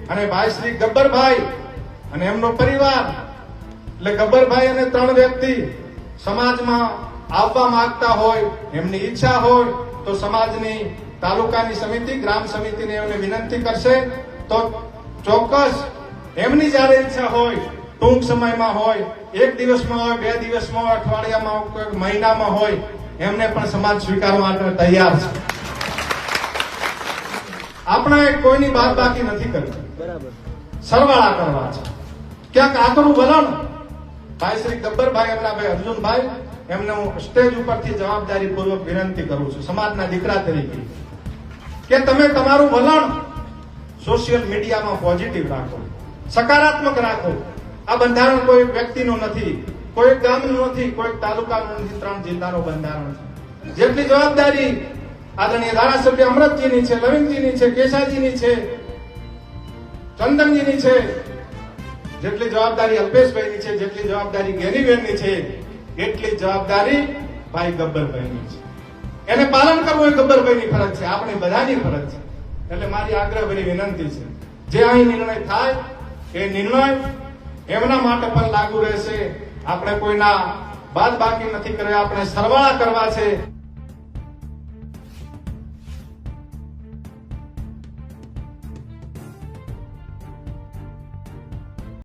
અને ભાઈ શ્રી ગબ્બરભાઈ અને એમનો પરિવાર, એટલે ગબ્બરભાઈ અને 3 વ્યક્તિ સમાજમાં આવવા માંગતા હોય, એમની ઈચ્છા હોય તો સમાજની તાલુકાની સમિતિ, ગ્રામ સમિતિને એમને વિનંતી કરશે તો ચોક્કસ એમની જયારે ઈચ્છા હોય, ટૂંક સમયમાં હોય, 1 દિવસમાં હોય, 2 દિવસમાં હોય, અઠવાડિયામાં હોય, કોઈ મહિનામાં હોય, એમને પણ સમાજ સ્વીકારવા માટે તૈયાર છે. આપણે કોઈની બાદ બાકી નથી કરવી, બરાબર, સરવાળા કરવા છે. ક્યાંક આકરું વલણ ભાઈ શ્રી ગબ્બરભાઈ, એમના ભાઈ અર્જુનભાઈ, એમને હું સ્ટેજ ઉપરથી જવાબદારી પૂર્વક વિનંતી કરું છું સમાજના દીકરા તરીકે કે તમે તમારું વલણ સોશિયલ મીડિયામાં પોઝિટિવ રાખો, સકારાત્મક રાખો. આ બંધારણ કોઈ વ્યક્તિનું નથી, કોઈ ગામનું નથી, કોઈ તાલુકાનું નથી, 3 જિલ્લાનું બંધારણ છે. જેટલી જવાબદારી આદરણીય ધારાસભ્ય અમરતજીની છે, લવિંગજીની છે, કેશાજીની છે, ચંદનજીની છે, જેટલી જવાબદારી અલ્પેશભાઈની છે, જેટલી જવાબદારી જ્ઞાનીબેનની છે, એટલી જવાબદારી ભાઈ ગબ્બરભાઈની છે. એને પાલન કરવું એ ગબ્બરભાઈની ફરજ છે, આપણી બધાની ફરજ છે. એટલે મારી આગ્રહભરી વિનંતી છે, જે અહીં નિર્ણય થાય એ નિર્ણય એમના માટે પણ લાગુ રહેશે. આપણે કોઈના બાદ બાકી નથી કર્યા, આપણે સરવાળા કરવા છે.